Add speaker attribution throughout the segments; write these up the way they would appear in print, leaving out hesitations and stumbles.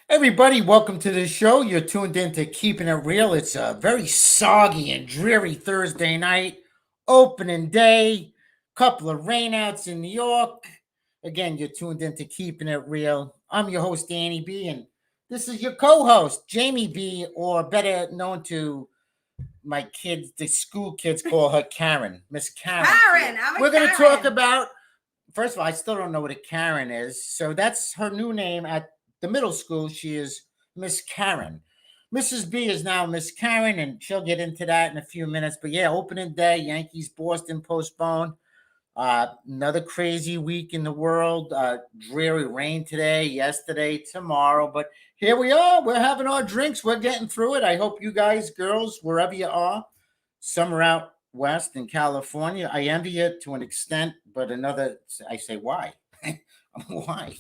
Speaker 1: Everybody, welcome to the show. You're tuned in to Keeping It Real. It's a very soggy and dreary Thursday night, opening day, couple of rainouts in New York. Again, you're tuned in to Keeping It Real. I'm your host, Danny B, and this is your co-host, Jamie B, or better known to my kids, the school kids call her Karen, Miss Karen.
Speaker 2: Karen, I'm a
Speaker 1: We're going to
Speaker 2: Karen.
Speaker 1: talk about, first of all, I still don't know what a Karen is, so that's her new name at the middle school. She is Miss Karen. Mrs. B is now Miss Karen, and she'll get into that in a few minutes. But yeah, opening day, Yankees Boston postponed. Another crazy week in the world. Dreary rain today, yesterday, tomorrow. But here we are. We're having our drinks. We're getting through it. I hope you guys, girls, wherever you are, summer out west in California. I envy it to an extent, but I say, why? Why?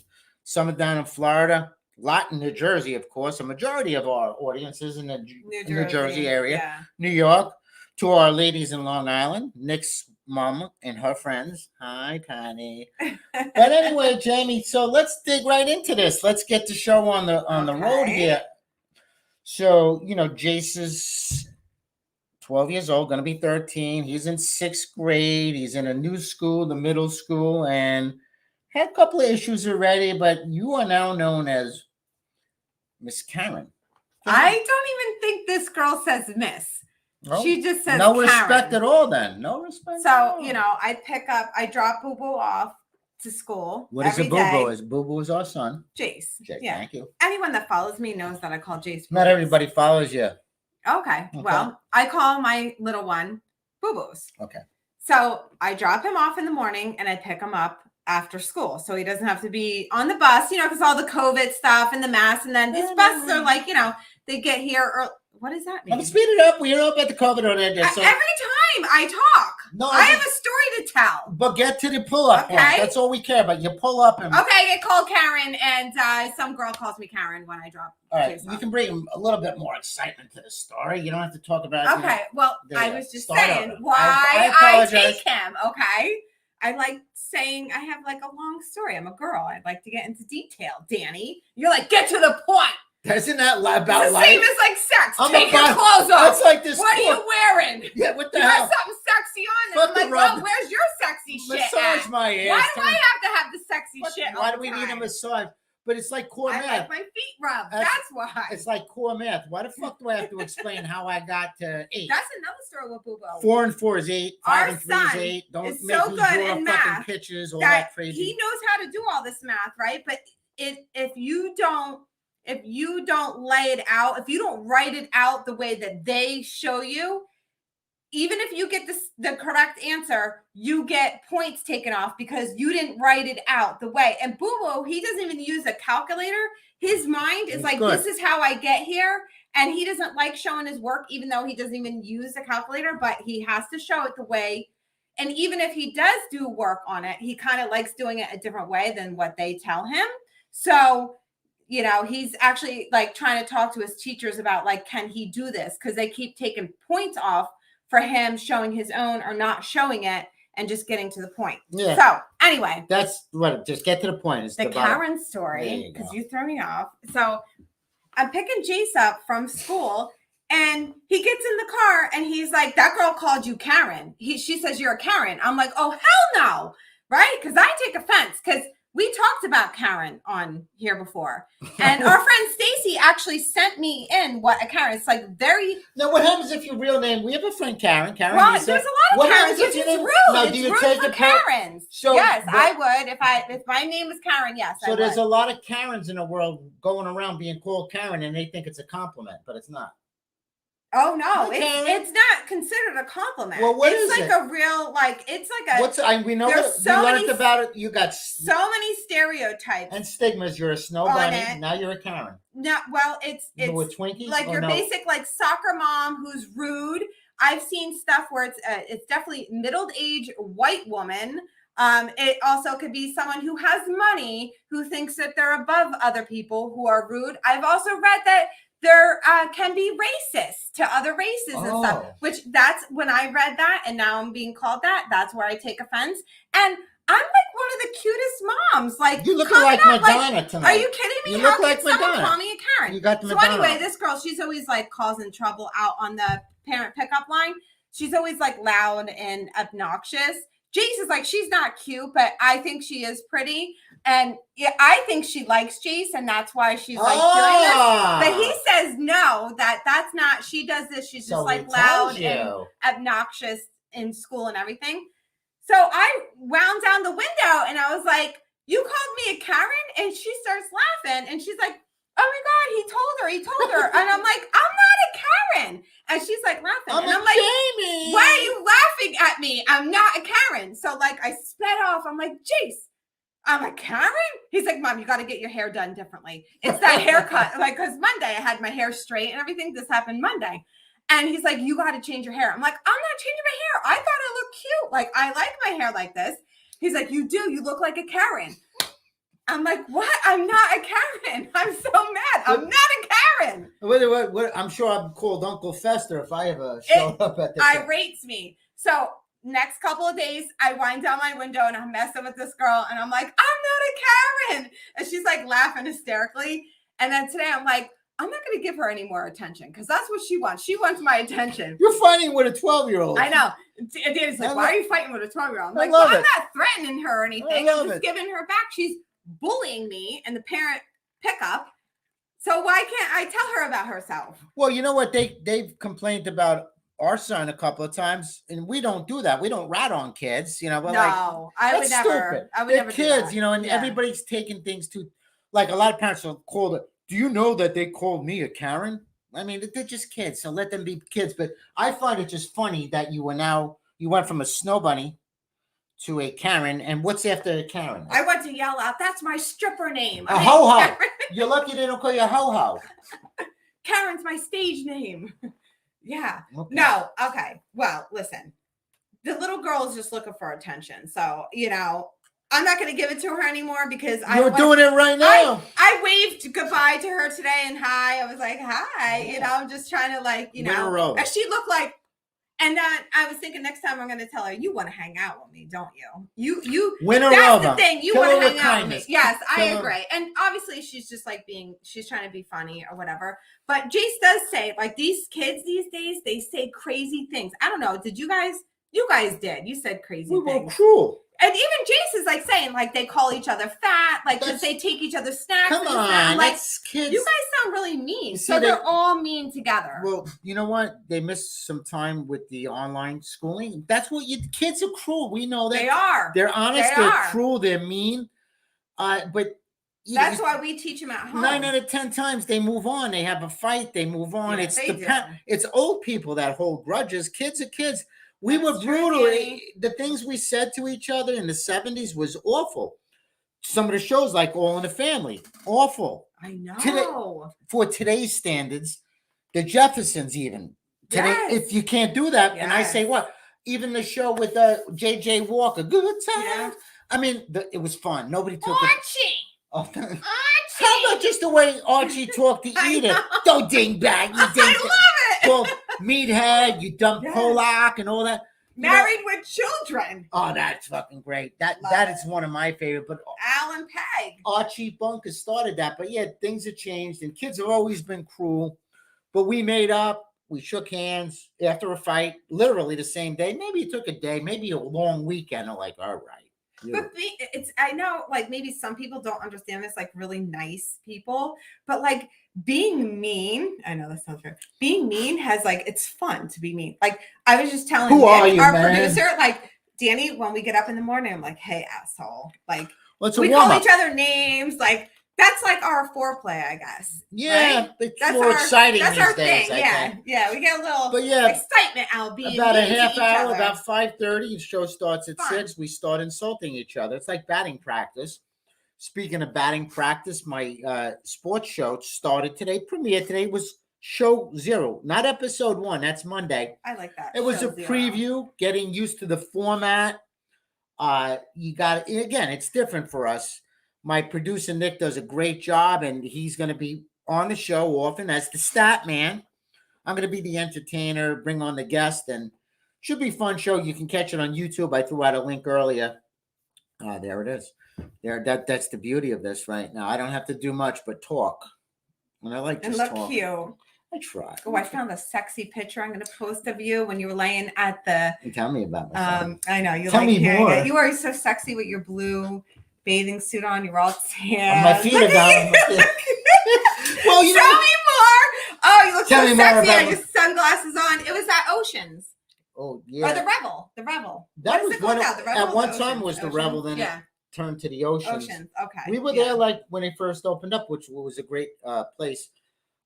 Speaker 1: Summer down in Florida, a lot in New Jersey, of course. A majority of our audience is in the New Jersey area.
Speaker 2: Yeah.
Speaker 1: New York. To our ladies in Long Island, Nick's mom and her friends. Hi, Connie. But anyway, Jamie, so let's dig right into this. Let's get the show on the road here. So, Jace is 12 years old, going to be 13. He's in 6th grade. He's in a new school, the middle school, and had a couple of issues already, but you are now known as Miss Karen.
Speaker 2: I don't even think this girl says Miss.
Speaker 1: No,
Speaker 2: she just says
Speaker 1: no
Speaker 2: Karen.
Speaker 1: Respect at all then. No respect
Speaker 2: so,
Speaker 1: at all.
Speaker 2: I drop Boo Boo off to school.
Speaker 1: What is a Boo Boo? Is Boo Boo is our son.
Speaker 2: Jace.
Speaker 1: Yeah. Thank you.
Speaker 2: Anyone that follows me knows that I call Jace.
Speaker 1: Not everybody follows you.
Speaker 2: Okay. Well, I call my little one Boo Boos.
Speaker 1: Okay.
Speaker 2: So I drop him off in the morning and I pick him up after school. So he doesn't have to be on the bus, because all the COVID stuff and the mask. And then these buses are like, they get here early. What does that mean?
Speaker 1: Speed it up. We don't know about the COVID or anything. So.
Speaker 2: Every time I talk, I have a story to tell.
Speaker 1: But get to the pull-up point. That's all we care about. You pull up and...
Speaker 2: Okay, I get called Karen, and some girl calls me Karen when I drop.
Speaker 1: All right, you can bring a little bit more excitement to the story. You don't have to talk about...
Speaker 2: Okay, I was just saying why I take him, okay? I like saying I have like a long story. I'm a girl. I'd like to get into detail. Danny, you're like, get to the point.
Speaker 1: Isn't that about
Speaker 2: it's the
Speaker 1: life?
Speaker 2: Same as like sex. Take your clothes off.
Speaker 1: That's like this.
Speaker 2: What are you wearing?
Speaker 1: Yeah, what the
Speaker 2: hell?
Speaker 1: You
Speaker 2: have something sexy on. And I'm like, oh, where's your sexy shit
Speaker 1: Massage my ass.
Speaker 2: Why do I have to have the sexy shit?
Speaker 1: Why do we need a massage? But it's like core math.
Speaker 2: I like my feet rubbed. That's why.
Speaker 1: It's like core math. Why the fuck do I have to explain how I got to 8?
Speaker 2: That's another story with Boo Boo.
Speaker 1: 4 and 4 is 8. 5 and 3 is 8. Don't
Speaker 2: is
Speaker 1: make
Speaker 2: so
Speaker 1: me
Speaker 2: good
Speaker 1: draw
Speaker 2: in math
Speaker 1: pictures, all that crazy.
Speaker 2: He knows how to do all this math, right? But if you don't lay it out, if you don't write it out the way that they show you, even if you get the correct answer, you get points taken off because you didn't write it out the way. And Boo Boo, he doesn't even use a calculator. His mind is like, this is how I get here. And he doesn't like showing his work, even though he doesn't even use a calculator, but he has to show it the way. And even if he does do work on it, he kind of likes doing it a different way than what they tell him. So, he's actually like trying to talk to his teachers about like, can he do this? Because they keep taking points off for him showing his own or not showing it and just getting to the point.
Speaker 1: Yeah.
Speaker 2: So anyway,
Speaker 1: that's what. Just get to the point. It's
Speaker 2: the Karen story, because you throw me off. So I'm picking Jace up from school, and he gets in the car, and he's like, "That girl called you Karen." She says you're a Karen. I'm like, "Oh hell no!" Right? Because I take offense because we talked about Karen on here before. And our friend Stacy actually sent me in what a Karen. It's like very...
Speaker 1: Now, what happens if your real name... We have a friend, Karen.
Speaker 2: Well, there's a lot of Karens, which is rude. It's rude for Karens. So, yes, I would. If my name was Karen, yes, I would.
Speaker 1: So there's a lot of Karens in the world going around being called Karen, and they think it's a compliment, but it's not.
Speaker 2: Oh no, it's not considered a compliment.
Speaker 1: Well, what is
Speaker 2: it? It's like a real, like, it's like a...
Speaker 1: we know what we learned about it. You got
Speaker 2: so many stereotypes
Speaker 1: and stigmas. You're a snow bunny. Now you're a Karen.
Speaker 2: No, well, it's
Speaker 1: with Twinkies,
Speaker 2: like your basic like soccer mom who's rude. I've seen stuff where it's definitely middle-aged white woman. It also could be someone who has money who thinks that they're above other people who are rude. I've also read that there can be racist to other races and stuff, which that's when I read that, and now I'm being called that. That's where I take offense. And I'm like one of the cutest moms. Like,
Speaker 1: you look like Madonna tonight.
Speaker 2: Are you kidding me?
Speaker 1: You look like
Speaker 2: Madonna.
Speaker 1: Madonna.
Speaker 2: Call me a Karen.
Speaker 1: You got the
Speaker 2: So
Speaker 1: Madonna.
Speaker 2: anyway, this girl, she's always like causing trouble out on the parent pickup line. She's always like loud and obnoxious. Jace is like, she's not cute, but I think she is pretty. And yeah, I think she likes Jace, and that's why she's like doing this. But he says no, that's not, she does this. She's just like loud and obnoxious in school and everything. So I wound down the window and I was like, you called me a Karen? And she starts laughing and she's like, oh my God, he told her. And I'm like, I'm not a Karen. And she's like laughing. I'm like,
Speaker 1: Jamie.
Speaker 2: why are you laughing at me? I'm not a Karen. So like I sped off. I'm like, Jace, I'm a Karen? He's like, Mom, you got to get your hair done differently. It's that haircut. Like, because Monday I had my hair straight and everything. This happened Monday. And he's like, you got to change your hair. I'm like, I'm not changing my hair. I thought I looked cute. Like, I like my hair like this. He's like, you do. You look like a Karen. I'm like, what? I'm not a Karen. I'm so mad. I'm not a Karen.
Speaker 1: What? I'm sure I've called Uncle Fester if I ever showed up at this.
Speaker 2: Irates me. So next couple of days, I wind down my window and I'm messing with this girl. And I'm like, I'm not a Karen. And she's like laughing hysterically. And then today I'm like, I'm not going to give her any more attention because that's what she wants. She wants my attention.
Speaker 1: You're fighting with a 12-year-old.
Speaker 2: I know. Danny's like, why are you fighting with a 12-year-old? I'm like, well, I'm not threatening her or anything. I'm just giving her back. She's bullying me in the parent pickup. So why can't I tell her about herself?
Speaker 1: Well, you know what? They've complained about our son a couple of times, and we don't do that. We don't rat on kids, you know. But
Speaker 2: no, I would never.
Speaker 1: Stupid.
Speaker 2: I would
Speaker 1: They're
Speaker 2: never.
Speaker 1: Kids, you know, and everybody's taking things too. Like a lot of parents will call it. Do you know that they called me a Karen? I mean, they're just kids, so let them be kids. But I find it just funny that you went from a snow bunny to a Karen. And what's after a Karen?
Speaker 2: I went to yell out, that's my stripper name.
Speaker 1: A ho-ho. You're lucky they don't call you a ho-ho.
Speaker 2: Karen's my stage name. Yeah.
Speaker 1: Okay.
Speaker 2: No. Okay. Well, listen, the little girl is just looking for attention. So, you know, I'm not going to give it to her anymore because
Speaker 1: you're doing it right now.
Speaker 2: I waved goodbye to her today and hi. I was like, hi, you know, I'm just trying to like, you know, and she looked like, and then I was thinking next time I'm going to tell her, you want to hang out with me, don't you? You that's the thing. You want to hang out with me. Yes, I agree. And obviously she's just like she's trying to be funny or whatever. But Jace does say like these kids these days, they say crazy things. I don't know. Did you guys did. You said crazy things.
Speaker 1: We were cruel.
Speaker 2: And even Jace is like saying, like, they call each other fat, like, because they take each other's snacks.
Speaker 1: Come on,
Speaker 2: like,
Speaker 1: that's kids.
Speaker 2: You guys sound really mean. So they're all mean together.
Speaker 1: Well, you know what? They missed some time with the online schooling. That's what kids are cruel. We know that.
Speaker 2: They are.
Speaker 1: They're honest. They're cruel. They're mean. But
Speaker 2: that's why we teach them at home.
Speaker 1: 9 out of 10 times they move on. They have a fight. They move on.
Speaker 2: Yeah,
Speaker 1: it's old people that hold grudges. Kids are kids. We were brutal. The things we said to each other in the 70s was awful. Some of the shows like All in the Family, awful.
Speaker 2: I know.
Speaker 1: For today's standards, the Jeffersons even. Today, if you can't do that, and I say what? Even the show with J.J. Walker, good time. Yeah. I mean, it was fun. Nobody took
Speaker 2: Archie.
Speaker 1: Archie. How about just the way Archie talked to Edith? Don't dingbat, you dingbat.
Speaker 2: I love it.
Speaker 1: Well, meathead, you dumb Polak and all that.
Speaker 2: Married with children.
Speaker 1: Oh, that's fucking great. That is one of my favorite. But
Speaker 2: Alan Pegg.
Speaker 1: Archie Bunker started that. But yeah, things have changed, and kids have always been cruel. But we made up. We shook hands after a fight, literally the same day. Maybe it took a day, maybe a long weekend. I'm like, all right.
Speaker 2: But I know, like, maybe some people don't understand this, like, really nice people, but like being mean, I know that sounds weird. Being mean has like, it's fun to be mean. Like, I was just telling our producer, like, Danny, when we get up in the morning, I'm like, hey, asshole. Like, we call each other names, like, that's like our foreplay, I guess.
Speaker 1: Yeah,
Speaker 2: right?
Speaker 1: it's more exciting these days.
Speaker 2: Yeah, we get a little excitement out being
Speaker 1: about a half hour, about 5:30. The show starts at 6. We start insulting each other. It's like batting practice. Speaking of batting practice, my sports show started today. Premiere today was show 0, not episode 1. That's Monday.
Speaker 2: I like that.
Speaker 1: It was a preview, getting used to the format. You got again. It's different for us. My producer, Nick, does a great job, and he's going to be on the show often as the stat man. I'm going to be the entertainer, bring on the guest, and should be a fun show. You can catch it on YouTube. I threw out a link earlier. There it is. That's the beauty of this right now. I don't have to do much but talk. And I like
Speaker 2: and
Speaker 1: this
Speaker 2: look
Speaker 1: talk.
Speaker 2: cute.
Speaker 1: I try.
Speaker 2: Oh, I found a sexy picture I'm going to post of you when you were laying at the.
Speaker 1: Tell me about myself.
Speaker 2: I know you
Speaker 1: Tell
Speaker 2: like
Speaker 1: me
Speaker 2: hearing
Speaker 1: more.
Speaker 2: it. You are so sexy with your blue bathing suit on. You're all tan.
Speaker 1: My feet are down. Well, you
Speaker 2: Tell
Speaker 1: know.
Speaker 2: me more. Oh, you look
Speaker 1: Tell
Speaker 2: so
Speaker 1: me more
Speaker 2: sexy.
Speaker 1: about
Speaker 2: I just sunglasses on. It was at Oceans.
Speaker 1: Oh yeah.
Speaker 2: Or the Revel. The Revel.
Speaker 1: That
Speaker 2: What is
Speaker 1: was
Speaker 2: it called
Speaker 1: one.
Speaker 2: now? The Revel.
Speaker 1: At one
Speaker 2: The
Speaker 1: time
Speaker 2: Oceans?
Speaker 1: was the
Speaker 2: Oceans?
Speaker 1: Revel. Then
Speaker 2: Yeah.
Speaker 1: it turned to the Oceans.
Speaker 2: Oceans. Okay.
Speaker 1: We were there like when it first opened up, which was a great place.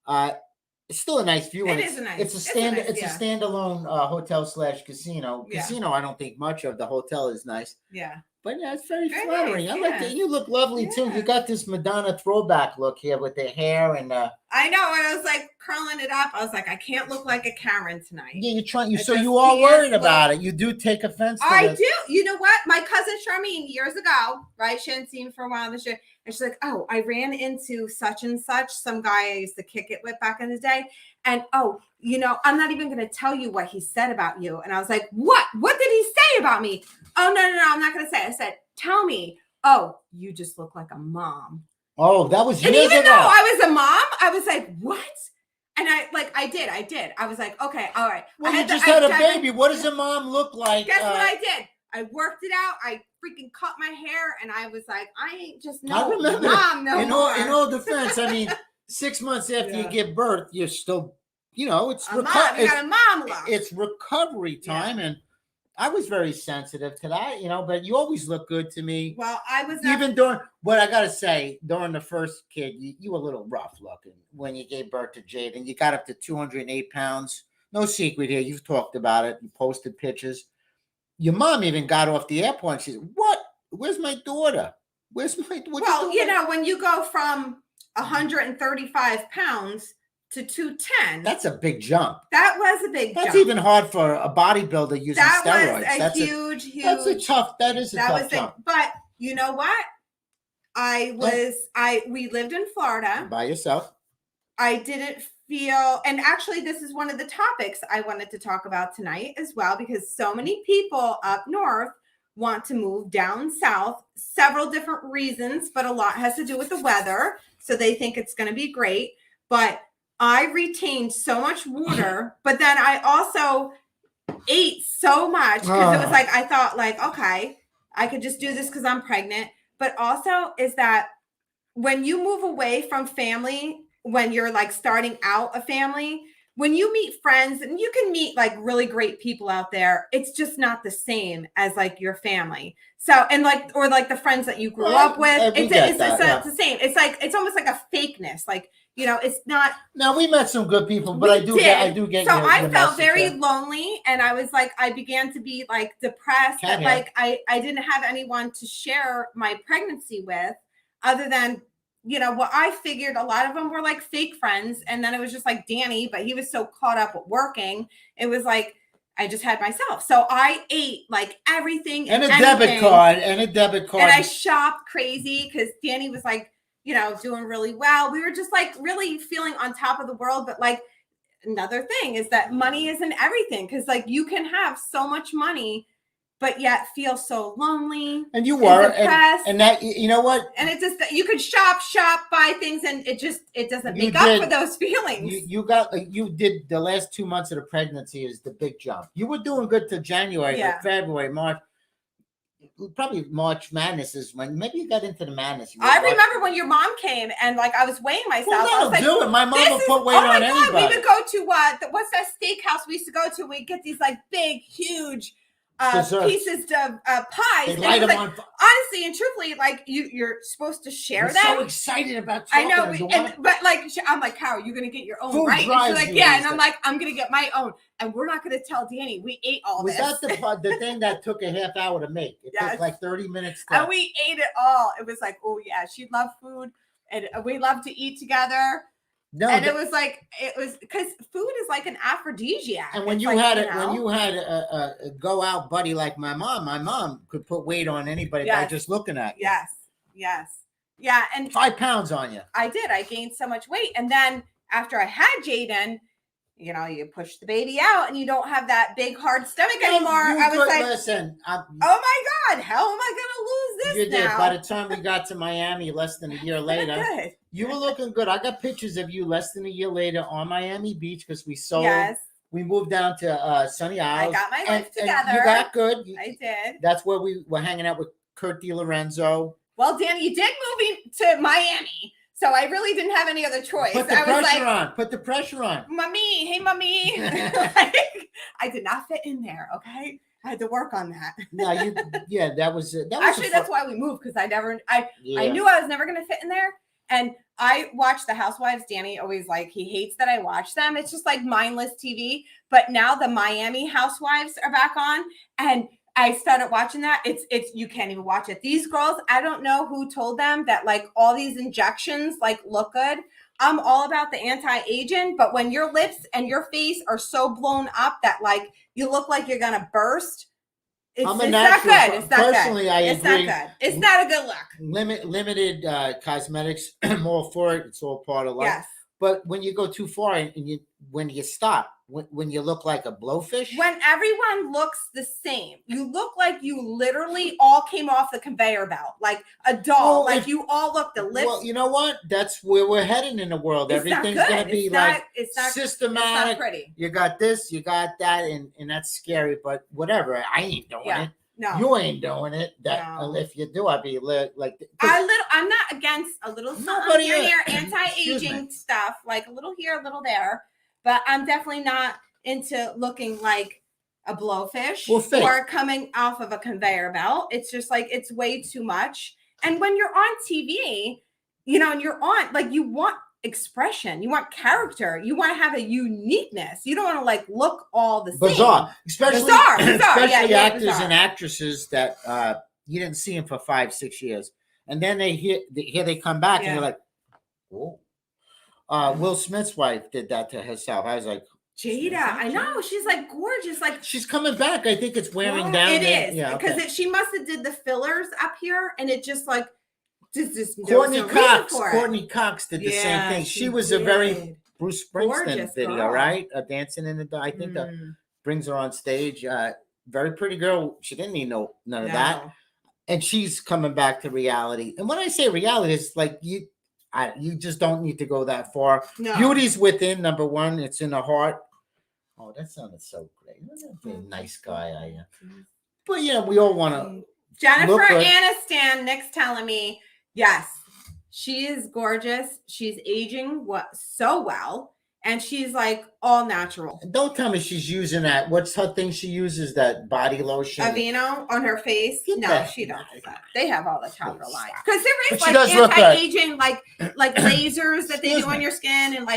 Speaker 1: It's still a nice view.
Speaker 2: It
Speaker 1: and
Speaker 2: is a nice.
Speaker 1: It's a
Speaker 2: nice,
Speaker 1: It's
Speaker 2: yeah.
Speaker 1: a standalone hotel / casino.
Speaker 2: Yeah.
Speaker 1: Casino, I don't think much of. The hotel is nice.
Speaker 2: Yeah.
Speaker 1: But yeah, it's very
Speaker 2: Very
Speaker 1: flattering.
Speaker 2: nice,
Speaker 1: I like
Speaker 2: yeah.
Speaker 1: it. You look lovely too.
Speaker 2: Yeah.
Speaker 1: You got this Madonna throwback look here with the hair and
Speaker 2: I know. And I was like curling it up. I was like, I can't look like a Karen tonight.
Speaker 1: yeah, you're trying.
Speaker 2: I
Speaker 1: So
Speaker 2: just
Speaker 1: you are
Speaker 2: can't
Speaker 1: worried
Speaker 2: look-
Speaker 1: about it. You do take offense to
Speaker 2: I
Speaker 1: this.
Speaker 2: do. You know what? My cousin Charmaine years ago, right? She hadn't seen me for a while this year. And she's like, oh, I ran into such and such, some guy I used to kick it with back in the day. And oh, you know, I'm not even going to tell you what he said about you. And I was like, what? What did he say about me? Oh, no, I'm not going to say. I said, tell me. Oh, you just look like a mom.
Speaker 1: Oh, that was
Speaker 2: And
Speaker 1: years
Speaker 2: even
Speaker 1: ago.
Speaker 2: though I was a mom, I was like, what? And I did. I was like, okay, all right.
Speaker 1: Well,
Speaker 2: I
Speaker 1: you just
Speaker 2: I
Speaker 1: had a
Speaker 2: done-
Speaker 1: baby. What does a mom look like?
Speaker 2: Guess what I did? I worked it out. I freaking cut my hair, and I was like, I ain't just
Speaker 1: I
Speaker 2: no
Speaker 1: remember
Speaker 2: mom no more.
Speaker 1: in all defense, I mean, 6 months after you
Speaker 2: Yeah.
Speaker 1: give birth, you're still, you know, it's
Speaker 2: a mom. You got a mom look.
Speaker 1: it's recovery time, and I was very sensitive to that, you know. But you always look good to me.
Speaker 2: Well, I was
Speaker 1: Even during what I gotta say, during the first kid, you were a little rough looking when you gave birth to Jade, and you got up to 208 pounds. No secret here. You've talked about it. You posted pictures. Your mom even got off the airport and she said, "What? Where's my daughter? Where's my?"
Speaker 2: Well, you know, when you go from 135 pounds to 210,
Speaker 1: that's a big jump.
Speaker 2: that was a big
Speaker 1: That's
Speaker 2: jump.
Speaker 1: even hard for a bodybuilder using
Speaker 2: That
Speaker 1: steroids.
Speaker 2: was a
Speaker 1: That's
Speaker 2: huge.
Speaker 1: That's a tough. That is a tough jump.
Speaker 2: But you know what? We lived in Florida.
Speaker 1: By yourself.
Speaker 2: I didn't feel, and actually, this is one of the topics I wanted to talk about tonight as well, because so many people up north want to move down south, several different reasons, but a lot has to do with the weather. So they think it's going to be great. But I retained so much water, but then I also ate so much because it was like, I thought like, okay, I could just do this because I'm pregnant. But also is that when you move away from family, when you're like starting out a family, when you meet friends, and you can meet like really great people out there, it's just not the same as like your family. So, and like, or like the friends that you grew up with, it's the same. It's like, it's almost like a fakeness. Like, you know, it's not.
Speaker 1: Now we met some good people, but I do get.
Speaker 2: So I felt very lonely, and I was like, I began to be like depressed that like I didn't have anyone to share my pregnancy with, other than, you know, what I figured a lot of them were like fake friends. And then it was just like Danny, but he was so caught up with working. It was like, I just had myself. So I ate like everything
Speaker 1: and a debit card. And
Speaker 2: I shopped crazy because Danny was like, you know, doing really well. We were just like really feeling on top of the world. But like another thing is that money isn't everything, because like you can have so much money but yet feel so lonely.
Speaker 1: And you were,
Speaker 2: and
Speaker 1: that, you know what?
Speaker 2: And it's just that you could shop, buy things, and it doesn't make up for those feelings.
Speaker 1: You did the last 2 months of the pregnancy is the big jump. You were doing good to January, but February, March, probably March Madness is when maybe you got into the madness.
Speaker 2: I remember when your mom came and like I was weighing myself.
Speaker 1: Well,
Speaker 2: I was like,
Speaker 1: do it. My mom would put weight on anybody.
Speaker 2: We would go to what's that steakhouse we used to go to? We get these like big, huge pieces of pies.
Speaker 1: They light them on.
Speaker 2: Honestly and truthfully, like you're supposed to share them.
Speaker 1: So excited about.
Speaker 2: I know, but like I'm like, how are you gonna get your own?
Speaker 1: Food
Speaker 2: right? And she's like, yeah, and I'm
Speaker 1: that.
Speaker 2: like, I'm gonna get my own, and we're not gonna tell Danny we ate all this.
Speaker 1: Was that the thing that took a half hour to make? It took like 30 minutes.
Speaker 2: And we ate it all. It was like, oh yeah, she loved food, and we loved to eat together. No, and it was because food is like an aphrodisiac.
Speaker 1: And when you had a go out buddy like my mom could put weight on anybody by just looking at you.
Speaker 2: Yes. Yeah. And
Speaker 1: 5 pounds on you.
Speaker 2: I did. I gained so much weight. And then after I had Jaden, you know, you push the baby out and you don't have that big hard stomach anymore. I was like,
Speaker 1: listen,
Speaker 2: oh my God, how am I going to lose this
Speaker 1: you
Speaker 2: now?
Speaker 1: did. By the time we got to Miami less than a year later. You were looking good. I got pictures of you less than a year later on Miami Beach because we sold.
Speaker 2: Yes.
Speaker 1: We moved down to Sunny Isles.
Speaker 2: I got my life
Speaker 1: and
Speaker 2: together.
Speaker 1: You got good.
Speaker 2: I did.
Speaker 1: That's where we were hanging out with Kurt DiLorenzo.
Speaker 2: Well, Danny, you did move to Miami, so I really didn't have any other choice.
Speaker 1: Put the pressure on. Put the pressure on.
Speaker 2: Mommy, hey, mommy. I did not fit in there. Okay, I had to work on that.
Speaker 1: No, that was
Speaker 2: actually that's why we moved, because I knew I was never going to fit in there. And I watch the Housewives. Danny always he hates that I watch them. It's just like mindless TV. But now the Miami Housewives are back on, and I started watching that. It's you can't even watch it. These girls, I don't know who told them that all these injections look good. I'm all about the anti-aging, but when your lips and your face are so blown up that you look like you're gonna burst, it's not good. It's not
Speaker 1: Personally,
Speaker 2: good.
Speaker 1: I
Speaker 2: it's
Speaker 1: agree.
Speaker 2: not good. It's not a good look.
Speaker 1: Limited cosmetics. I'm all for it. It's all part of life.
Speaker 2: Yes.
Speaker 1: But when you go too far and when you stop, when you look like a blowfish,
Speaker 2: when everyone looks the same, you look like you literally all came off the conveyor belt, like a doll. You all look the lips.
Speaker 1: Well, you know what? That's where we're heading in the world. Everything's going to be
Speaker 2: it's not
Speaker 1: systematic.
Speaker 2: It's not pretty.
Speaker 1: You got this, you got that, and that's scary. But whatever, I ain't doing it.
Speaker 2: No,
Speaker 1: you ain't doing it. If you do, I'd be
Speaker 2: I'm not against a little something here, anti-aging stuff, a little here, a little there. But I'm definitely not into looking like a blowfish or coming off of a conveyor belt. It's just it's way too much. And when you're on TV, and you're on, you want expression, you want character, you want to have a uniqueness. You don't want to look all the same.
Speaker 1: Bizarre. Especially actors
Speaker 2: bizarre.
Speaker 1: And actresses that you didn't see them for 5-6 years. And then here they come back and you're like, whoa. Will Smith's wife did that to herself. I was like,
Speaker 2: Jada, I know. She's gorgeous.
Speaker 1: She's coming back. I think it's wearing down.
Speaker 2: It is. Yeah, because she must have did the fillers up here, and it just
Speaker 1: Courtney Cox did the same thing. She was a very Bruce Springsteen video,
Speaker 2: girl.
Speaker 1: Right? Dancing in the Dark. I think that brings her on stage. Very pretty girl. She didn't need none of that. And she's coming back to reality. And when I say reality, it's you just don't need to go that far. No. Beauty's within, number one. It's in the heart. Oh, that sounded so great. What a nice guy I am. But we all want to.
Speaker 2: Jennifer Aniston, Nick's telling me, yes, she is gorgeous. She's aging so well. And she's all natural.
Speaker 1: Don't tell me she's using that. What's her thing she uses? That body lotion?
Speaker 2: Aveeno on her face? No, she don't. They have all the top of the line. Because there is anti-aging, lasers that they do on your skin and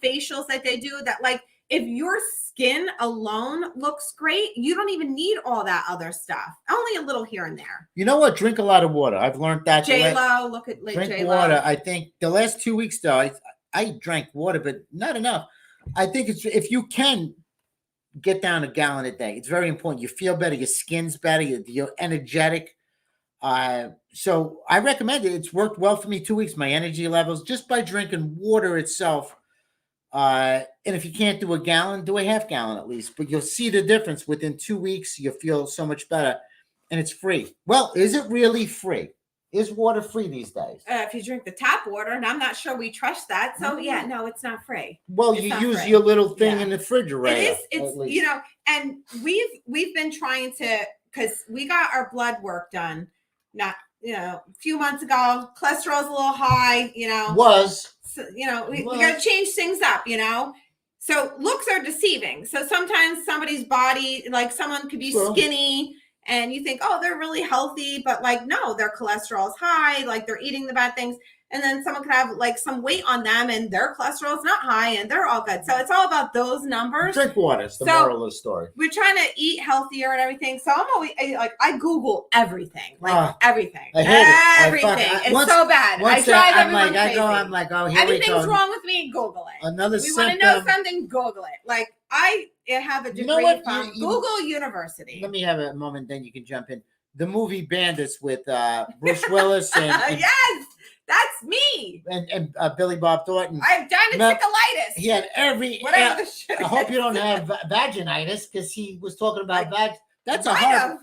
Speaker 2: facials that they do that if your skin alone looks great, you don't even need all that other stuff. Only a little here and there.
Speaker 1: You know what? Drink a lot of water. I've learned that.
Speaker 2: J-Lo, look at
Speaker 1: drink
Speaker 2: J-Lo.
Speaker 1: Water. I think the last 2 weeks though, I drank water, but not enough. I think it's if you can get down a gallon a day, it's very important. You feel better, your skin's better, you're energetic. So I recommend it. It's worked well for me 2 weeks. My energy levels just by drinking water itself. And if you can't do a gallon, do a half gallon at least. But you'll see the difference within 2 weeks. You feel so much better, and it's free. Well, is it really free? Is water free these days?
Speaker 2: If you drink the tap water, and I'm not sure we trust that. So no, it's not free.
Speaker 1: Well, you use your little thing in the refrigerator.
Speaker 2: It is. It's and we've been trying to, because we got our blood work done, a few months ago. Cholesterol's a little high. So, we got to change things up. So looks are deceiving. So sometimes somebody's body, someone could be skinny. And you think, oh, they're really healthy, but no, their cholesterol is high, they're eating the bad things. And then someone could have some weight on them and their cholesterol is not high and they're all good. So it's all about those numbers.
Speaker 1: Drink water. It's the moral of the story.
Speaker 2: We're trying to eat healthier and everything. So I'm always I Google everything, everything.
Speaker 1: I hate
Speaker 2: everything. It's so bad. I drive everyone crazy.
Speaker 1: I'm like, oh, here
Speaker 2: everything's
Speaker 1: we go.
Speaker 2: wrong with me. Google it.
Speaker 1: Another
Speaker 2: we want to know something. Google it. I have a degree from Google University.
Speaker 1: Let me have a moment, then you can jump in. The movie Bandits with Bruce Willis and
Speaker 2: yes, that's me.
Speaker 1: And Billy Bob Thornton.
Speaker 2: I have diverticulitis.
Speaker 1: He had I hope you don't have vaginitis because he was talking about vag. That's a hard.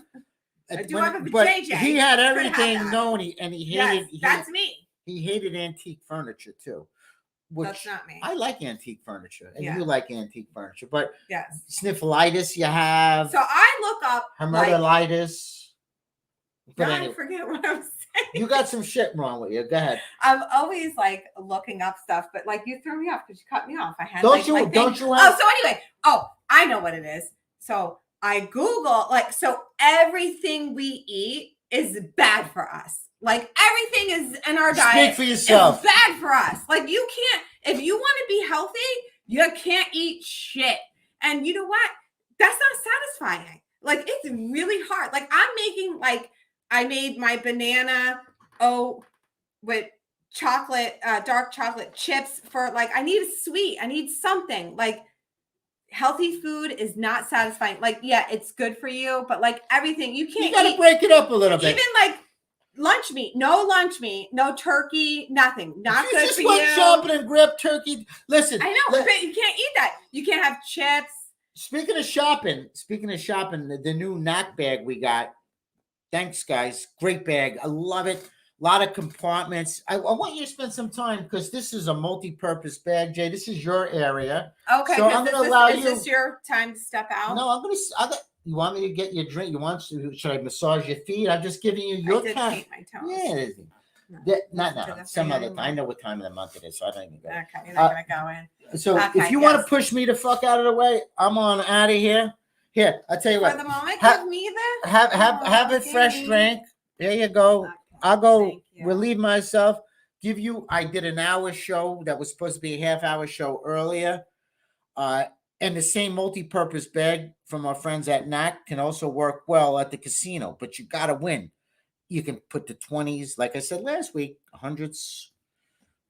Speaker 2: I do have a
Speaker 1: but
Speaker 2: JJ.
Speaker 1: he had everything known, and he hated.
Speaker 2: That's me.
Speaker 1: he hated antique furniture too. Which
Speaker 2: That's not me.
Speaker 1: I like antique furniture, and
Speaker 2: Yeah.
Speaker 1: you like antique furniture, but
Speaker 2: Yes.
Speaker 1: sniffleitis you have,
Speaker 2: So I look up like,
Speaker 1: hermetitis. But
Speaker 2: now
Speaker 1: anyway,
Speaker 2: I forget what I was saying.
Speaker 1: you got some shit wrong with you. Go ahead.
Speaker 2: I'm always like looking up stuff, but like you threw me off because you cut me off. I had
Speaker 1: Don't
Speaker 2: like,
Speaker 1: you-
Speaker 2: my
Speaker 1: don't
Speaker 2: thing.
Speaker 1: you have-
Speaker 2: Oh, so anyway, I know what it is. So I Google like, so everything we eat is bad for us. Like everything is in our diet.
Speaker 1: Speak for yourself.
Speaker 2: It's bad for us. Like you can't, if you want to be healthy, you can't eat shit. And you know what? That's not satisfying. Like it's really hard. Like I'm making like, I made my banana with chocolate, dark chocolate chips for like, I need a sweet. I need something like healthy food is not satisfying. Like, yeah, it's good for you, but like everything you can't
Speaker 1: You got to
Speaker 2: eat.
Speaker 1: break it up a little bit.
Speaker 2: Even like lunch meat, no turkey, nothing. Not
Speaker 1: You
Speaker 2: good
Speaker 1: just
Speaker 2: for
Speaker 1: went
Speaker 2: you.
Speaker 1: shopping and grabbed turkey. Listen,
Speaker 2: I know, but you can't eat that. You can't have chips.
Speaker 1: Speaking of shopping, the new Knack bag we got. Thanks, guys. Great bag. I love it. A lot of compartments. I want you to spend some time because this is a multi-purpose bag, Jay. This is your area.
Speaker 2: Okay,
Speaker 1: So I'm going to allow you.
Speaker 2: Is this your time to step out?
Speaker 1: No, I'm going to. You want me to get you a drink? You want to? Should I massage your feet? I'm just giving you your
Speaker 2: I did
Speaker 1: time.
Speaker 2: paint my toes.
Speaker 1: Yeah, it is.
Speaker 2: No,
Speaker 1: Not
Speaker 2: to
Speaker 1: now.
Speaker 2: the
Speaker 1: Some
Speaker 2: thing
Speaker 1: other
Speaker 2: anymore.
Speaker 1: time. I know what time of the month it is, so I don't even go.
Speaker 2: Okay, you're not gonna go in.
Speaker 1: So
Speaker 2: Okay,
Speaker 1: if you want to
Speaker 2: yes.
Speaker 1: push me the fuck out of the way, I'm on out of here. Here, I'll tell you
Speaker 2: For
Speaker 1: what.
Speaker 2: the moment,
Speaker 1: Ha-
Speaker 2: give me the
Speaker 1: Have a fresh
Speaker 2: okay.
Speaker 1: drink. There you go.
Speaker 2: Okay,
Speaker 1: I'll go
Speaker 2: thank you.
Speaker 1: relieve myself. I did an hour show that was supposed to be a half-hour show earlier. And the same multi-purpose bag from our friends at Knack can also work well at the casino, but you got to win. You can put the 20s, like I said last week, hundreds,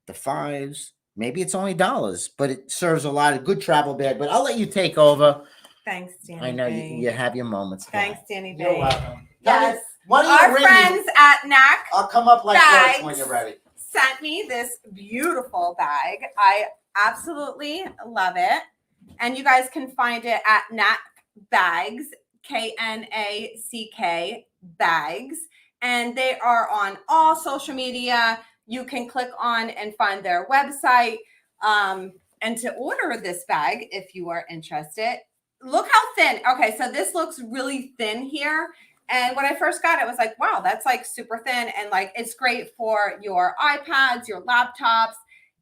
Speaker 1: the fives. Maybe it's only dollars, but it serves a lot of good travel bag. But I'll let you take over.
Speaker 2: Thanks, Danny.
Speaker 1: I know
Speaker 2: B.
Speaker 1: you have your moments.
Speaker 2: Thanks, Danny.
Speaker 1: You're
Speaker 2: B.
Speaker 1: welcome.
Speaker 2: Yes.
Speaker 1: Why don't you
Speaker 2: Our
Speaker 1: ring me?
Speaker 2: friends at Knack
Speaker 1: I'll come up like
Speaker 2: Bags.
Speaker 1: this when you're ready.
Speaker 2: sent me this beautiful bag. I absolutely love it. And you guys can find it at Knack Bags, Knack Bags. And they are on all social media. You can click on and find their website. And to order this bag, if you are interested, look how thin. Okay, so this looks really thin here. And when I first got it, I was like, wow, that's like super thin. And like, it's great for your iPads, your laptops.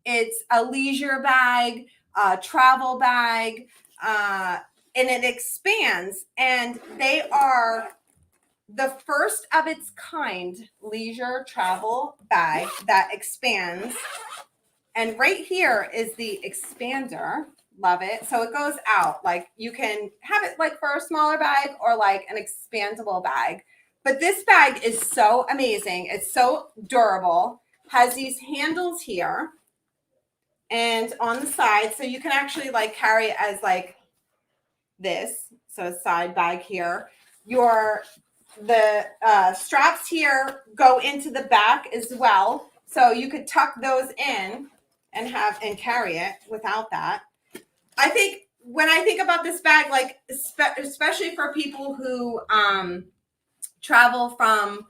Speaker 2: It's a leisure bag, a travel bag, and it expands. And they are the first of its kind leisure travel bag that expands. And right here is the expander. Love it. So it goes out. Like you can have it like for a smaller bag or like an expandable bag. But this bag is so amazing. It's so durable. Has these handles here and on the side. So you can actually like carry it as like this. So a side bag here. The straps here go into the back as well. So you could tuck those in and carry it without that. I think when I think about this bag, like especially for people who travel from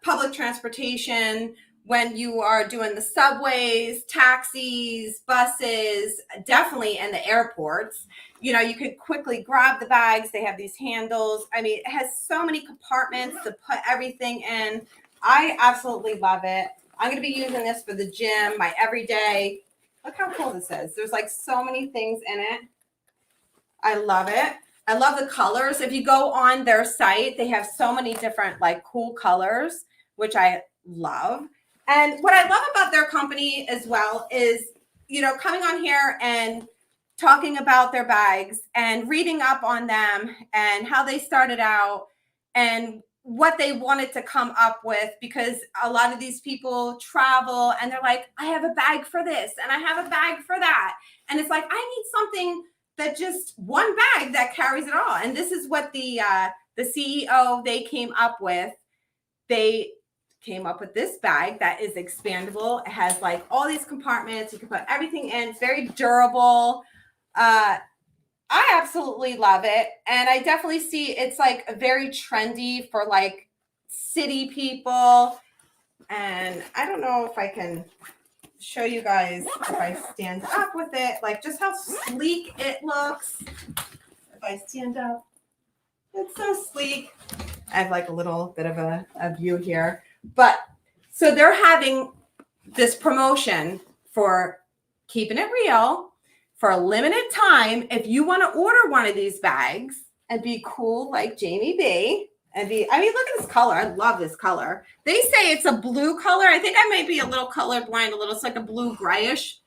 Speaker 2: public transportation, when you are doing the subways, taxis, buses, definitely in the airports, you know, you could quickly grab the bags. They have these handles. I mean, it has so many compartments to put everything in. I absolutely love it. I'm going to be using this for the gym, my everyday. Look how cool this is. There's like so many things in it. I love it. I love the colors. If you go on their site, they have so many different like cool colors, which I love. And what I love about their company as well is, you know, coming on here and talking about their bags and reading up on them and how they started out and what they wanted to come up with, because a lot of these people travel and they're like, I have a bag for this and I have a bag for that. And it's like, I need something that just one bag that carries it all. And this is what the CEO, they came up with. They came up with this bag that is expandable. It has like all these compartments. You can put everything in. It's very durable. I absolutely love it. And I definitely see it's like very trendy for like city people. And I don't know if I can show you guys if I stand up with it, like just how sleek it looks. If I stand up, it's so sleek. I have like a little bit of a view here. But so they're having this promotion for Keeping It Real for a limited time. If you want to order one of these bags and be cool like Jamie B, and be, I mean, look at this color. I love this color. They say it's a blue color. I think I might be a little colorblind, a little. It's like a blue grayish.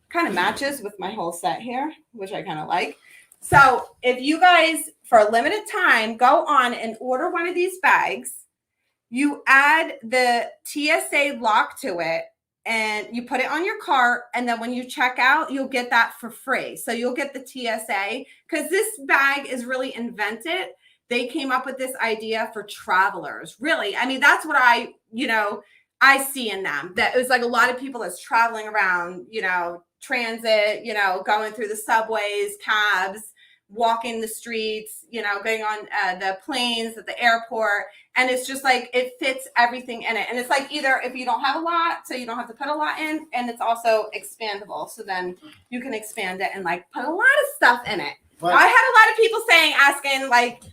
Speaker 2: Kind of matches with my whole set here, which I kind of like. So if you guys, for a limited time, go on and order one of these bags, you add the TSA lock to it, and you put it on your cart, and then when you check out, you'll get that for free. So you'll get the TSA, because this bag is really invented. They came up with this idea for travelers. Really, I mean, that's what I see in them. That it was like a lot of people that's traveling around, transit, going through the subways, cabs, walking the streets, going on the planes at the airport. And it's just like, it fits everything in it. And it's like, either if you don't have a lot, so you don't have to put a lot in, and it's also expandable. So then you can expand it and like put a lot of stuff in it. But I had a lot of people asking like,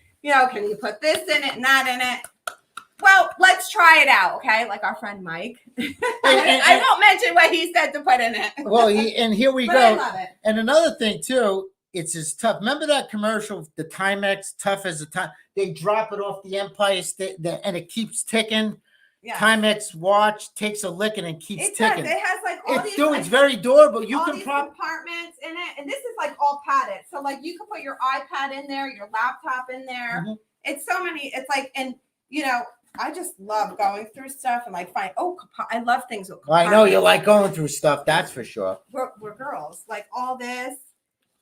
Speaker 2: can you put this in it and that in it? Well, let's try it out, okay? Like our friend Mike. I won't mention what he said to put in it.
Speaker 1: Well, here we go.
Speaker 2: I love it.
Speaker 1: And another thing too, it's as tough. Remember that commercial, the Timex, tough as a time. They drop it off the Empire State, and it keeps ticking. Yeah. Timex watch takes a licking and keeps ticking.
Speaker 2: It has like all these.
Speaker 1: It's very durable. You can
Speaker 2: compartments in it, and this is like all padded. So like you can put your iPad in there, your laptop in there. Mm-hmm. It's so many. It's like, and I just love going through stuff and like I love things with
Speaker 1: compartments. I know you like going through stuff. That's for sure.
Speaker 2: We're girls, like all this.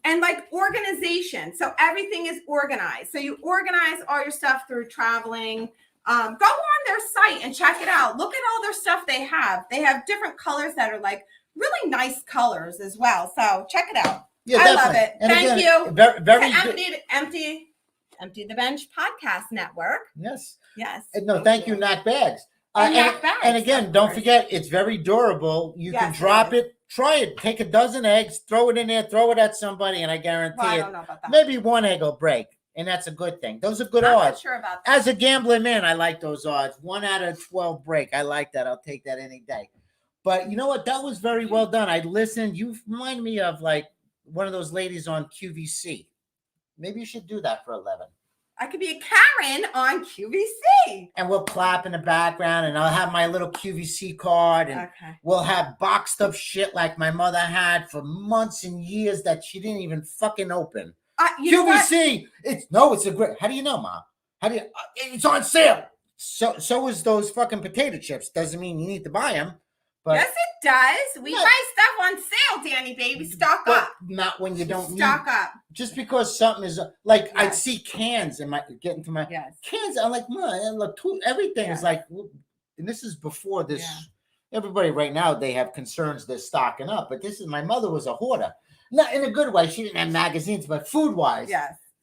Speaker 2: And like organization. So everything is organized. So you organize all your stuff through traveling. Go on their site and check it out. Look at all their stuff they have. They have different colors that are like really nice colors as well. So check it out. Yeah, I love it. And thank you. Very Empty the Bench Podcast Network.
Speaker 1: Yes.
Speaker 2: Yes.
Speaker 1: No, thank you, Knack Bags. And again, don't forget, it's very durable. You can drop it. Try it. Take a dozen eggs, throw it in there, throw it at somebody, and I guarantee
Speaker 2: I don't know about that.
Speaker 1: Maybe one egg will break, and that's a good thing. Those are good odds.
Speaker 2: I'm not sure about that.
Speaker 1: As a gambling man, I like those odds. 1 out of 12 break. I like that. I'll take that any day. But you know what? That was very well done. I listened. You remind me of like one of those ladies on QVC. Maybe you should do that for 11.
Speaker 2: I could be a Karen on QVC.
Speaker 1: And we'll clap in the background, and I'll have my little QVC card, and we'll have boxed up shit like my mother had for months and years that she didn't even fucking open. QVC, it's a great. How do you know, Mom? It's on sale. So is those fucking potato chips. Doesn't mean you need to buy them. But
Speaker 2: yes, it does. We buy stuff on sale, Danny baby. Stock up.
Speaker 1: Not when you don't
Speaker 2: stock up.
Speaker 1: Just because something is like I'd see cans and get into my cans. I'm like, man, look, everything is like, and this is before this. Yeah. Everybody right now, they have concerns they're stocking up, but this is my mother was a hoarder, not in a good way. She didn't have magazines, but food wise,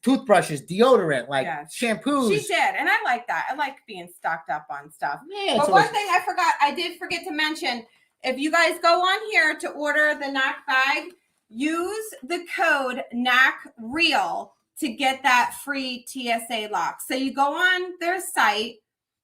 Speaker 1: toothbrushes, deodorant, like shampoos.
Speaker 2: She did, and I like that. I like being stocked up on stuff. Yeah, but one thing I did forget to mention, if you guys go on here to order the Knack bag, use the code KnackReal to get that free TSA lock. So you go on their site,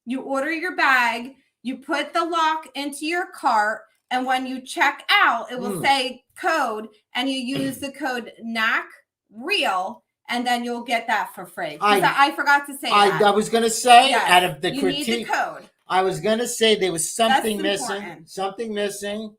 Speaker 2: you order your bag, you put the lock into your cart, and when you check out, it will say code, and you use the code KnackReal. And then you'll get that for free. I forgot to say that.
Speaker 1: I was going to say, out of the critique,
Speaker 2: need the code.
Speaker 1: I was going to say there was something missing. Something missing.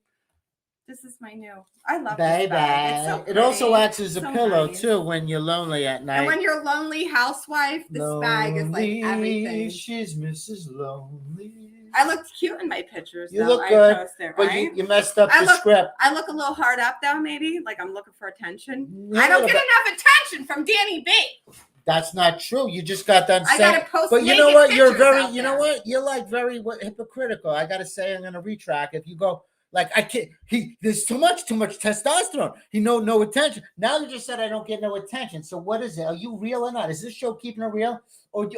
Speaker 2: This is my new. I love this bag. It's so
Speaker 1: it also acts as a pillow, too, when you're lonely at night.
Speaker 2: And when you're lonely housewife, this bag is like everything.
Speaker 1: She's Mrs. Lonely.
Speaker 2: I looked cute in my pictures.
Speaker 1: You look good, but you messed up the script.
Speaker 2: I look a little hard up, though, maybe. Like I'm looking for attention. I don't get enough attention from Danny B.
Speaker 1: That's not true. You just got done saying.
Speaker 2: I got to post.
Speaker 1: But you know what? You're very. You know what? You're like very hypocritical. I got to say, I'm going to retract. If you go like I can't. There's too much testosterone. He no attention. Now you just said I don't get no attention. So what is it? Are you real or not? Is this show keeping it real? Or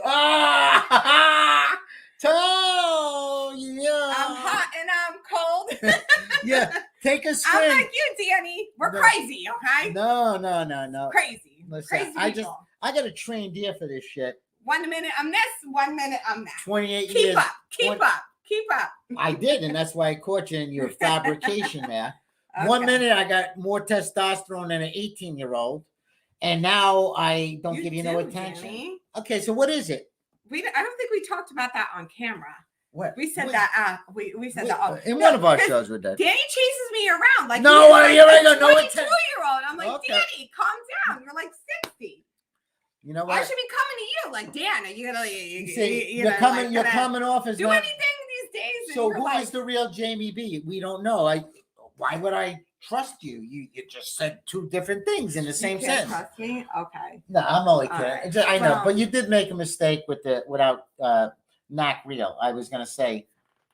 Speaker 1: Oh, yeah.
Speaker 2: I'm hot and I'm cold.
Speaker 1: Yeah, take a swing.
Speaker 2: I'm like you, Danny. We're
Speaker 1: No.
Speaker 2: crazy, okay?
Speaker 1: No.
Speaker 2: Crazy.
Speaker 1: Listen,
Speaker 2: Crazy people.
Speaker 1: I got a trained ear for this shit.
Speaker 2: 1 minute I'm this, 1 minute I'm that.
Speaker 1: 28
Speaker 2: Keep
Speaker 1: years.
Speaker 2: up. Keep up.
Speaker 1: I did, and that's why I caught you in your fabrication there.
Speaker 2: Okay.
Speaker 1: 1 minute I got more testosterone than an 18-year-old, and now I don't give you no attention.
Speaker 2: Danny.
Speaker 1: Okay, so what is it?
Speaker 2: I don't think we talked about that on camera.
Speaker 1: What?
Speaker 2: We said that. We said that.
Speaker 1: In one of our shows we did.
Speaker 2: Danny chases me around like
Speaker 1: No,
Speaker 2: he's
Speaker 1: you're right,
Speaker 2: a
Speaker 1: no
Speaker 2: 22-year-old. I'm like,
Speaker 1: Okay.
Speaker 2: Danny, calm down. You're like 60.
Speaker 1: You know
Speaker 2: I
Speaker 1: what?
Speaker 2: should be coming to you. Like, Dan, are you gonna?
Speaker 1: You're coming off as
Speaker 2: do
Speaker 1: not,
Speaker 2: anything these days?
Speaker 1: So
Speaker 2: in
Speaker 1: who
Speaker 2: your
Speaker 1: is
Speaker 2: life?
Speaker 1: the real Jamie B? We don't know. Why would I trust you? You just said two different things in the same
Speaker 2: You can't
Speaker 1: sentence.
Speaker 2: trust me? Okay.
Speaker 1: No, I'm only
Speaker 2: All
Speaker 1: kidding.
Speaker 2: right.
Speaker 1: I know,
Speaker 2: Well-
Speaker 1: but you did make a mistake without KnackReal. I was gonna say,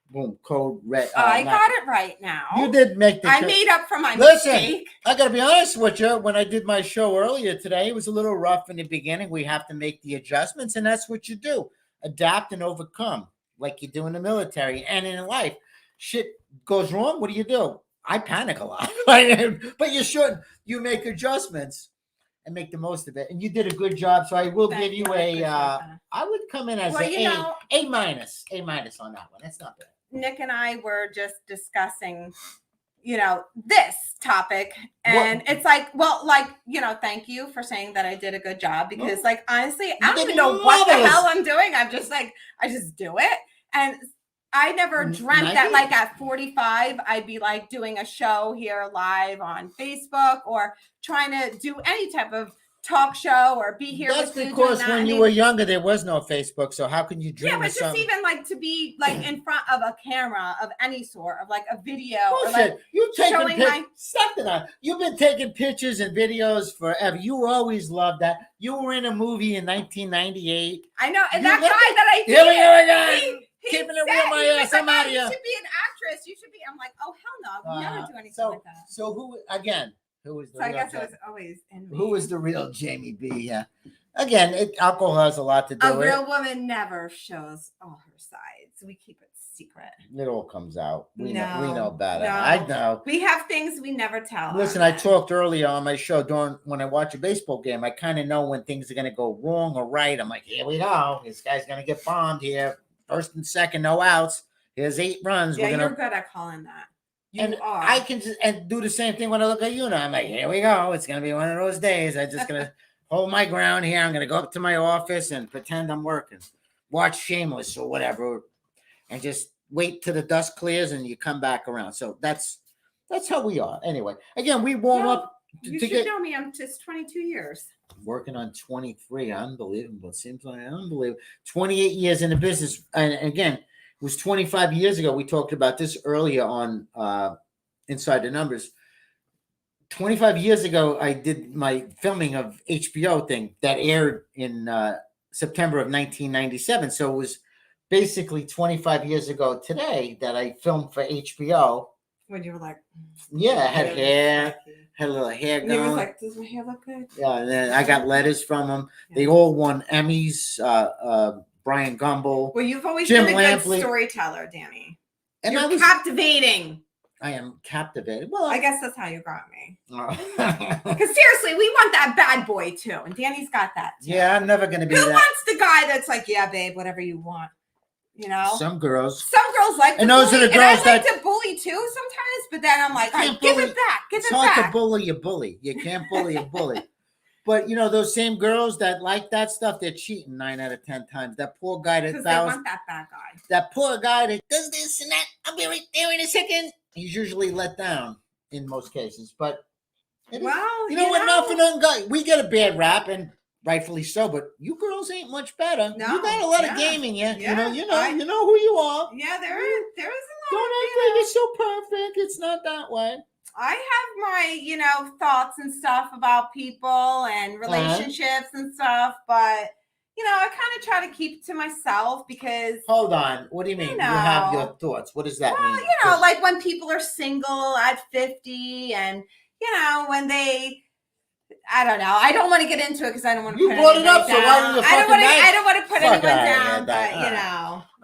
Speaker 1: boom, code red.
Speaker 2: I got it right now.
Speaker 1: You did make the.
Speaker 2: I made up for my
Speaker 1: Listen,
Speaker 2: mistake.
Speaker 1: I gotta be honest with you. When I did my show earlier today, it was a little rough in the beginning. We have to make the adjustments, and that's what you do: adapt and overcome, like you do in the military and in life. Shit goes wrong. What do? I panic a lot, but you shouldn't. You make adjustments and make the most of it, and you did a good job. So I will
Speaker 2: Thank
Speaker 1: give you
Speaker 2: I appreciate
Speaker 1: a.
Speaker 2: that.
Speaker 1: I would come in as
Speaker 2: Well,
Speaker 1: A minus on that one. That's not bad.
Speaker 2: Nick and I were just discussing, this topic. And it's like, thank you for saying that I did a good job because, honestly, I don't even know what the hell I'm doing. I'm just I just do it. And I never dreamt that, at 45, I'd be doing a show here live on Facebook or trying to do any type of talk show or be here.
Speaker 1: That's
Speaker 2: with you
Speaker 1: because
Speaker 2: doing that.
Speaker 1: when you were younger, there was no Facebook. So how can you dream?
Speaker 2: Yeah, but
Speaker 1: of
Speaker 2: just
Speaker 1: something?
Speaker 2: even to be in front of a camera of any sort of a video
Speaker 1: Bullshit.
Speaker 2: or
Speaker 1: You've taken
Speaker 2: showing my.
Speaker 1: something on. You've been taking pictures and videos forever. You always loved that. You were in a movie in 1998.
Speaker 2: I know, and
Speaker 1: You
Speaker 2: that guy
Speaker 1: look
Speaker 2: that I
Speaker 1: Here we
Speaker 2: did,
Speaker 1: go again.
Speaker 2: he
Speaker 1: Keeping it
Speaker 2: said-
Speaker 1: real, my
Speaker 2: he was
Speaker 1: ass. I'm
Speaker 2: like,
Speaker 1: out
Speaker 2: "Oh,
Speaker 1: of
Speaker 2: you
Speaker 1: here."
Speaker 2: should be an actress. You should be. I'm like, oh hell no, I would never do anything like that.
Speaker 1: So who again? Who was the
Speaker 2: So I
Speaker 1: real
Speaker 2: guess it
Speaker 1: Jamie?
Speaker 2: was always in me.
Speaker 1: Who was the real Jamie B? Yeah. Again, alcohol has a lot to do
Speaker 2: A
Speaker 1: with
Speaker 2: real woman never shows all her sides. We keep it secret.
Speaker 1: it. It all comes out. We
Speaker 2: No,
Speaker 1: know about it.
Speaker 2: no.
Speaker 1: I know.
Speaker 2: We have things we never tell.
Speaker 1: Listen, I talked earlier on my show when I watch a baseball game. I kind of know when things are going to go wrong or right. I'm like, here we go. This guy's going to get bombed here. First and second, no outs. Here's 8 runs.
Speaker 2: Yeah,
Speaker 1: We're
Speaker 2: you're
Speaker 1: gonna.
Speaker 2: good at calling that. You
Speaker 1: And
Speaker 2: are.
Speaker 1: I can just do the same thing when I look at you now. I'm like, here we go. It's going to be one of those days. I'm just going to hold my ground here. I'm going to go up to my office and pretend I'm working. Watch Shameless or whatever, and just wait till the dust clears and you come back around. So that's how we are. Anyway, again, we warm up.
Speaker 2: You
Speaker 1: to
Speaker 2: should
Speaker 1: get
Speaker 2: know me. I'm just 22 years.
Speaker 1: working on 23. Unbelievable. It seems like unbelievable. 28 years in the business. And again, it was 25 years ago. We talked about this earlier on Inside the Numbers. 25 years ago, I did my filming of HBO thing that aired in September of 1997. So it was basically 25 years ago today that I filmed for HBO.
Speaker 2: When you were like,
Speaker 1: Yeah, I had hair, had a little hair
Speaker 2: and you were
Speaker 1: going.
Speaker 2: like, does my hair look good?
Speaker 1: Yeah, and then I got letters from them.
Speaker 2: Yeah.
Speaker 1: They all won Emmys. Brian Gumble.
Speaker 2: Well, you've always
Speaker 1: Jim
Speaker 2: been a
Speaker 1: Lampley.
Speaker 2: good storyteller, Danny.
Speaker 1: And
Speaker 2: You're captivating.
Speaker 1: I am captivated. Well,
Speaker 2: I guess that's how you got me.
Speaker 1: guess.
Speaker 2: Because seriously, we want that bad boy too, and Danny's got that too.
Speaker 1: Yeah, I'm never gonna be
Speaker 2: Who
Speaker 1: that.
Speaker 2: wants the guy that's like, yeah, babe, whatever you want? You know,
Speaker 1: Some girls.
Speaker 2: some girls like,
Speaker 1: And
Speaker 2: to
Speaker 1: those are
Speaker 2: bully,
Speaker 1: the
Speaker 2: and I
Speaker 1: girls
Speaker 2: like
Speaker 1: that-
Speaker 2: to bully too sometimes. But then I'm like, all right,
Speaker 1: can't
Speaker 2: give
Speaker 1: bully-
Speaker 2: it back, give
Speaker 1: It's
Speaker 2: it
Speaker 1: hard to
Speaker 2: back.
Speaker 1: bully a bully. You can't bully a bully. But those same girls that like that stuff, they're cheating 9 out of 10 times. That poor guy that
Speaker 2: Because they
Speaker 1: vows,
Speaker 2: want that bad guy.
Speaker 1: that poor guy that does this and that. I'll be right there in a second. He's usually let down in most cases. But it is-
Speaker 2: Well,
Speaker 1: you know what? Not for nothing, guy. We get a bad rap, and rightfully so. But you girls ain't much better.
Speaker 2: No,
Speaker 1: You got a lot
Speaker 2: yeah,
Speaker 1: of game in you.
Speaker 2: yeah,
Speaker 1: You know who you are.
Speaker 2: Yeah, there is a lot.
Speaker 1: Don't act like you're so perfect. It's not that way.
Speaker 2: I have my, thoughts and stuff about people and relationships and stuff, but I kind of try to keep it to myself because
Speaker 1: Hold on. What do you mean? You have your thoughts. What does that mean?
Speaker 2: like when people are single at 50 and when they I don't know. I don't want to get into it because I don't want to.
Speaker 1: You
Speaker 2: put
Speaker 1: brought it up,
Speaker 2: down.
Speaker 1: so why don't you
Speaker 2: I don't
Speaker 1: fucking
Speaker 2: I don't want to put
Speaker 1: Fuck
Speaker 2: anyone
Speaker 1: outta here,
Speaker 2: down, but
Speaker 1: Dad.
Speaker 2: you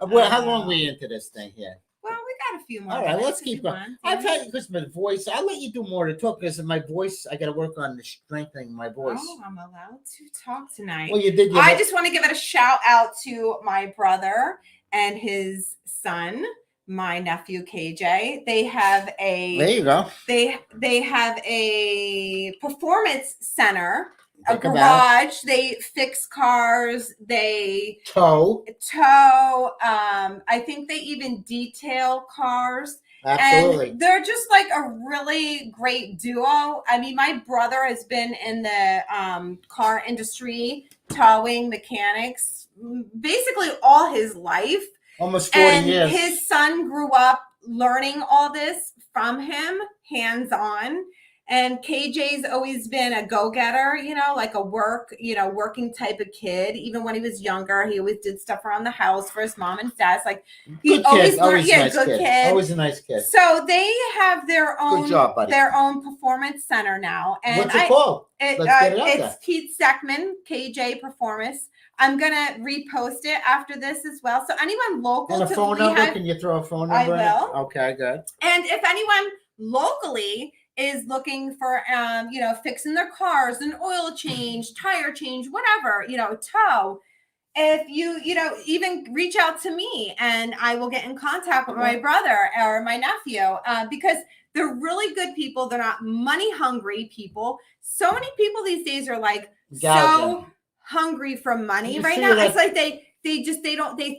Speaker 2: know.
Speaker 1: Well, how long were you into this thing here?
Speaker 2: Well, we got a few more.
Speaker 1: All right,
Speaker 2: minutes
Speaker 1: let's
Speaker 2: if
Speaker 1: keep
Speaker 2: you
Speaker 1: going.
Speaker 2: want,
Speaker 1: I'll
Speaker 2: yeah.
Speaker 1: tell you because my voice. I'll let you do more to talk because of my voice. I got to work on the strengthening my voice.
Speaker 2: Oh, I'm allowed to talk tonight.
Speaker 1: Well, you did.
Speaker 2: I just want to give it a shout out to my brother and his son, my nephew KJ. They have
Speaker 1: There you go.
Speaker 2: they have a performance center, a
Speaker 1: Think about
Speaker 2: garage. They fix cars. They
Speaker 1: Toe.
Speaker 2: I think they even detail cars.
Speaker 1: Absolutely.
Speaker 2: And they're just like a really great duo. I mean, my brother has been in the car industry, towing mechanics, basically all his life.
Speaker 1: Almost 40
Speaker 2: And
Speaker 1: years.
Speaker 2: his son grew up learning all this from him, hands-on. And KJ's always been a go-getter, you know, like a working type of kid. Even when he was younger, he always did stuff around the house for his mom and dad. Like he
Speaker 1: Good
Speaker 2: always
Speaker 1: kid.
Speaker 2: learned,
Speaker 1: Always nice
Speaker 2: good kid.
Speaker 1: Always a nice kid.
Speaker 2: So they have their own
Speaker 1: Good job, buddy.
Speaker 2: their own performance center now. And
Speaker 1: What's it called? Let's get it out
Speaker 2: it's
Speaker 1: there.
Speaker 2: Keith Seckman, KJ Performance. I'm gonna repost it after this as well. So anyone local
Speaker 1: And a
Speaker 2: to
Speaker 1: phone
Speaker 2: Lehigh,
Speaker 1: number? Can you throw a phone number?
Speaker 2: I will.
Speaker 1: Okay, good.
Speaker 2: And if anyone locally is looking for fixing their cars, an oil change, tire change, whatever, tow, if you even reach out to me and I will get in contact with my brother or my nephew, because they're really good people. They're not money hungry people. So many people these days are like so hungry for money right now. It's like they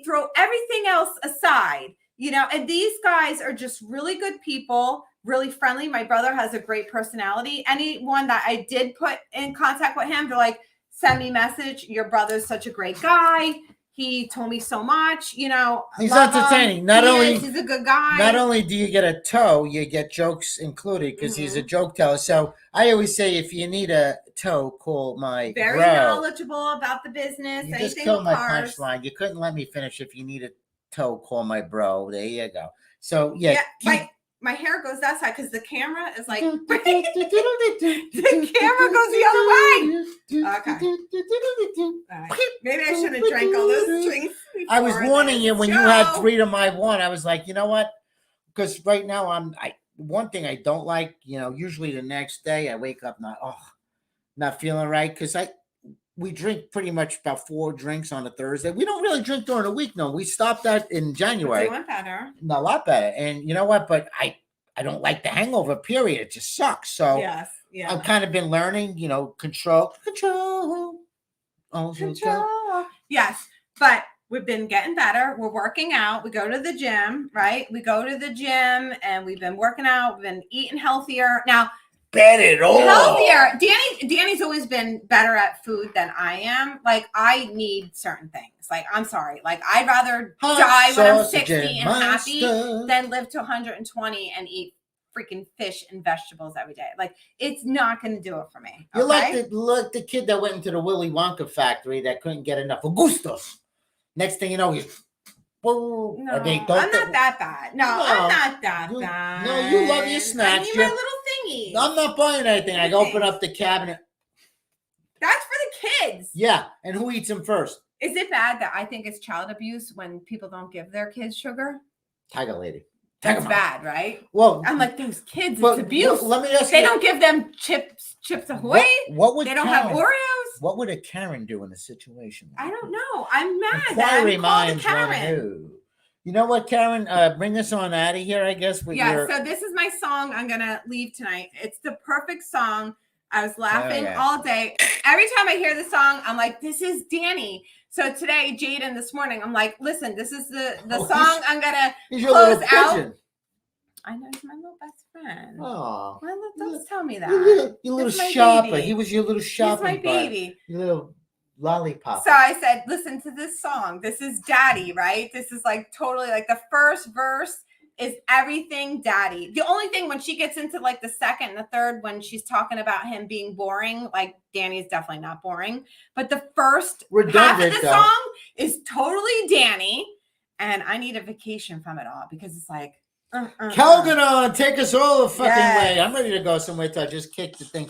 Speaker 2: throw everything else aside, and these guys are just really good people, really friendly. My brother has a great personality. Anyone that I did put in contact with him, they're like, send me a message. Your brother's such a great guy. He told me so much, he's
Speaker 1: entertaining.
Speaker 2: He's a good guy.
Speaker 1: Not only do you get a tow, you get jokes included because he's a joke teller. So I always say, if you need a tow, call my
Speaker 2: very
Speaker 1: bro.
Speaker 2: knowledgeable about the business.
Speaker 1: You just killed my punchline. You couldn't let me finish. If you need a tow, call my bro. There you go. So yeah,
Speaker 2: my hair goes that side because the camera is like the camera goes the other way. Okay. Right. Maybe I shouldn't have drank all those drinks.
Speaker 1: I was warning you when you had 3 to my 1. I was like, you know what? Because right now one thing I don't like, usually the next day I wake up not feeling right because we drink pretty much about 4 drinks on a Thursday. We don't really drink during the week. No, we stopped that in January.
Speaker 2: Doing better.
Speaker 1: A lot better. And you know what? But I don't like the hangover, period. It just sucks. So
Speaker 2: yes, yeah.
Speaker 1: I've kind of been learning, control.
Speaker 2: Yes. But we've been getting better. We're working out. We go to the gym, right? We go to the gym and we've been working out. We've been eating healthier. Now, healthier. Danny's always been better at food than I am. Like, I need certain things. Like, I'm sorry. Like, I'd rather die when I'm 60 and happy than live to 120 and eat freaking fish and vegetables every day. Like, it's not going to do it for me. Okay?
Speaker 1: You're like the kid that went into the Willy Wonka factory that couldn't get enough Augustus. Next thing you know, he's
Speaker 2: no, I'm not that bad. No, I'm not that bad.
Speaker 1: No, you love your snacks.
Speaker 2: I need my little thingy.
Speaker 1: I'm not buying anything. I open up the cabinet.
Speaker 2: That's for the kids.
Speaker 1: Yeah, and who eats them first?
Speaker 2: Is it bad that I think it's child abuse when people don't give their kids sugar?
Speaker 1: Tiger lady.
Speaker 2: That's bad, right?
Speaker 1: Well,
Speaker 2: I'm like, those kids, it's abuse.
Speaker 1: Let me ask
Speaker 2: you. They don't give them chips Ahoy.
Speaker 1: What would
Speaker 2: they don't have Oreos?
Speaker 1: What would a Karen do in a situation like
Speaker 2: I don't know. I'm mad.
Speaker 1: Inquiry minds want to know. You know what, Karen? Bring us on out of here, I guess.
Speaker 2: So this is my song I'm going to leave tonight. It's the perfect song. I was laughing all day. Every time I hear the song, I'm like, this is Danny. So today, Jaden, this morning, I'm like, listen, this is the song I'm going to close out. I know he's my little best friend. Oh, don't tell me that.
Speaker 1: Your little shopper. Baby. He was your little shopper.
Speaker 2: He's my baby.
Speaker 1: Your little lollipop.
Speaker 2: So I said, listen to this song. This is Daddy, right? This is like totally like the first verse is everything Daddy. The only thing when she gets into like the second and the third, when she's talking about him being boring, like Danny is definitely not boring. But the first half of the song is totally Danny. And I need a vacation from it all because it's like,
Speaker 1: Calgon on, take us all the fucking way. I'm ready to go somewhere till I just kick the thing